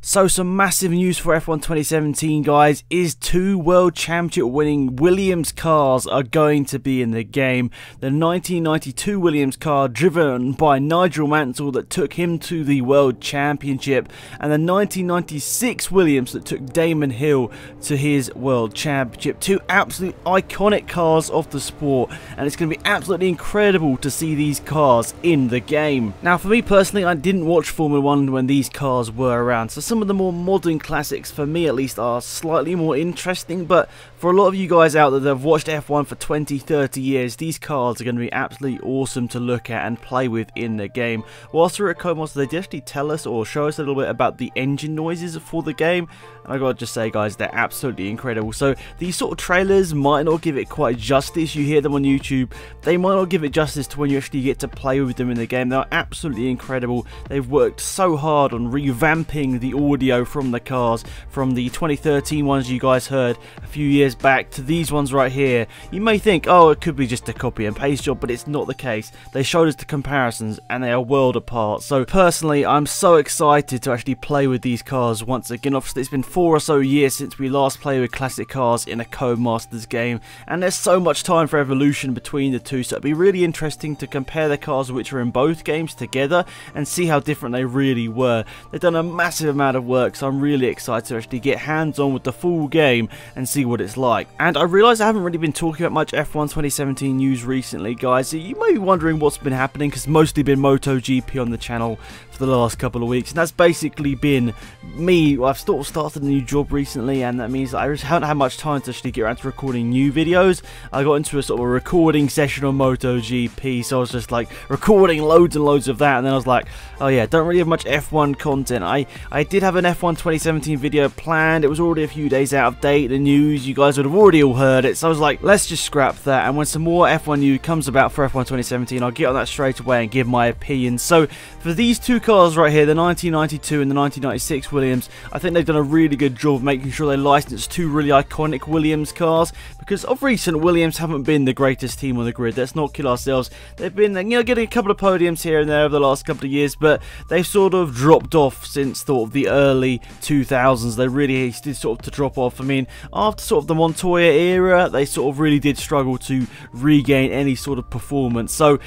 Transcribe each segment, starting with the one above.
So some massive news for F1 2017, guys, is 2 World Championship winning Williams cars are going to be in the game. The 1992 Williams car driven by Nigel Mansell that took him to the World Championship, and the 1996 Williams that took Damon Hill to his World Championship. 2 absolute iconic cars of the sport, and it's going to be absolutely incredible to see these cars in the game. Now, for me personally, I didn't watch Formula 1 when these cars were around, so some of the more modern classics, for me at least, are slightly more interesting, but for a lot of you guys out there that have watched F1 for 20-30 years, these cars are going to be absolutely awesome to look at and play with in the game. Whilst we're at Codemasters, they did actually tell us or show us a little bit about the engine noises for the game, and I gotta just say, guys, they're absolutely incredible. So these sort of trailers might not give it quite justice. You hear them on YouTube, they might not give it justice to when you actually get to play with them in the game. They're absolutely incredible. They've worked so hard on revamping the audio from the cars, from the 2013 ones you guys heard a few years back to these ones right here. You may think, oh, it could be just a copy and paste job, but it's not the case. They showed us the comparisons and they are world apart. So personally, I'm so excited to actually play with these cars once again. Obviously, it's been 4 or so years since we last played with classic cars in a Codemasters game, and there's so much time for evolution between the two, so it'd be really interesting to compare the cars which are in both games together and see how different they really were. They've done a massive amount of work, so I'm really excited to actually get hands on with the full game and see what it's like. And I realise I haven't really been talking about much F1 2017 news recently, guys, so you may be wondering what's been happening, because mostly been MotoGP on the channel for the last couple of weeks, and that's basically been me. I've sort of started a new job recently, and that means that I just haven't had much time to actually get around to recording new videos. I got into a sort of a recording session on MotoGP, so I was just like recording loads and loads of that, and then I was like, oh yeah, don't really have much F1 content. I did have an F1 2017 video planned. It was already a few days out of date. The news, you guys would have already all heard it, so I was like, let's just scrap that, and when some more F1 news comes about for F1 2017, I'll get on that straight away and give my opinion. So for these 2 cars right here, the 1992 and the 1996 Williams, I think they've done a really good job of making sure they license 2 really iconic Williams cars, because of recent, Williams haven't been the greatest team on the grid. Let's not kill ourselves. They've been, you know, getting a couple of podiums here and there over the last couple of years, but they've sort of dropped off since sort of the early 2000s. They really did sort of to drop off. I mean, after sort of the Montoya era, they sort of really did struggle to regain any sort of performance. So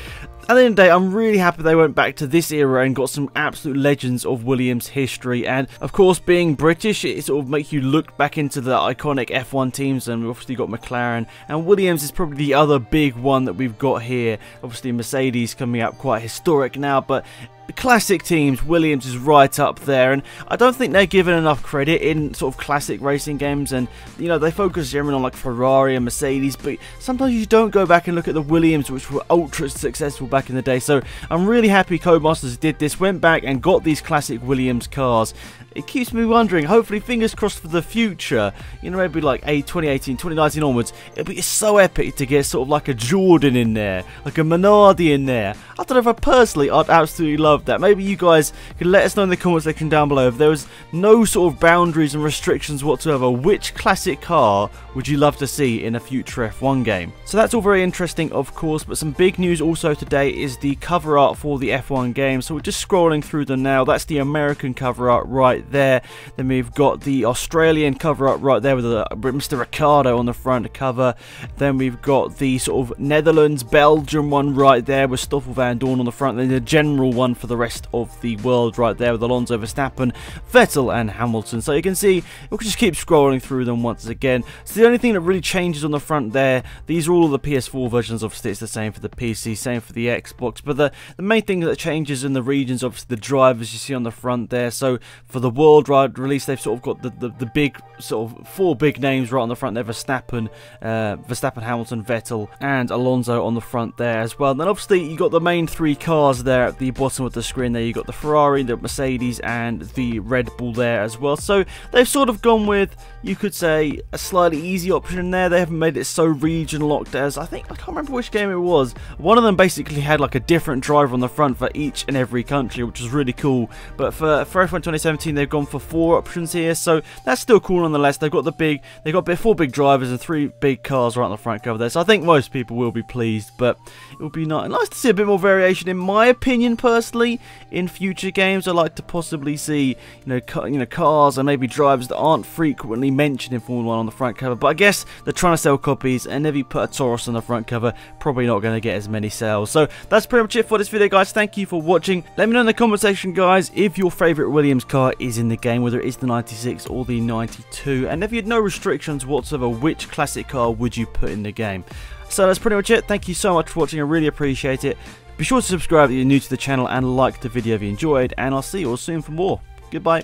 at the end of the day, I'm really happy they went back to this era and got some absolute legends of Williams history. And of course, being British, it sort of makes you look back into the iconic F1 teams, and we've obviously got McLaren, and Williams is probably the other big one that we've got here. Obviously Mercedes coming up quite historic now, but the classic teams, Williams is right up there, and I don't think they're given enough credit in sort of classic racing games. And you know, they focus generally on like Ferrari and Mercedes, but sometimes you don't go back and look at the Williams, which were ultra successful back in the day. So I'm really happy Codemasters did this, went back and got these classic Williams cars. It keeps me wondering, hopefully, fingers crossed for the future, you know, maybe like 2018, 2019 onwards, it'll be so epic to get sort of like a Jordan in there, like a Minardi in there. I don't know if I'd absolutely love that. Maybe you guys can let us know in the comment section down below if there was no sort of boundaries and restrictions whatsoever. Which classic car would you love to see in a future F1 game? So that's all very interesting, of course, but some big news also today is the cover art for the F1 game. So we're just scrolling through them now. That's the American cover art right there. Then we've got the Australian cover art right there with Mr. Ricciardo on the front cover. Then we've got the sort of Netherlands, Belgium one right there with Stoffel van Dorn on the front. Then the general one for the rest of the world right there with Alonso, Verstappen, Vettel and Hamilton. So you can see, we'll just keep scrolling through them once again. So the only thing that really changes on the front there, these are all of the PS4 versions. Obviously it's the same for the PC, same for the Xbox, but the main thing that changes in the regions, obviously the drivers you see on the front there. So for the worldwide release, they've sort of got the big sort of 4 big names right on the front there: Verstappen, Hamilton, Vettel and Alonso on the front there as well. And then obviously you got the main 3 cars there at the bottom of the screen there. You got the Ferrari, the Mercedes and the Red Bull there as well. So they've sort of gone with, you could say, a slightly easy option in there. They haven't made it so region locked as, I can't remember which game it was. One of them basically had like a different driver on the front for each and every country, which was really cool. But for F1 2017, they've gone for 4 options here, so that's still cool nonetheless. They've got 4 big drivers and 3 big cars right on the front cover there, so I think most people will be pleased. But it would be nice to see a bit more variation, in my opinion personally. possibly in future games, I'd like to possibly see cars and maybe drivers that aren't frequently mentioned in Formula 1 on the front cover. But I guess they're trying to sell copies, and if you put a Taurus on the front cover, probably not going to get as many sales. So that's pretty much it for this video, guys. Thank you for watching. Let me know in the comment section, guys, if your favourite Williams car is in the game, whether it is the 96 or the 92, and if you had no restrictions whatsoever, which classic car would you put in the game? So that's pretty much it. Thank you so much for watching. I really appreciate it. Be sure to subscribe if you're new to the channel and like the video if you enjoyed, and I'll see you all soon for more. Goodbye.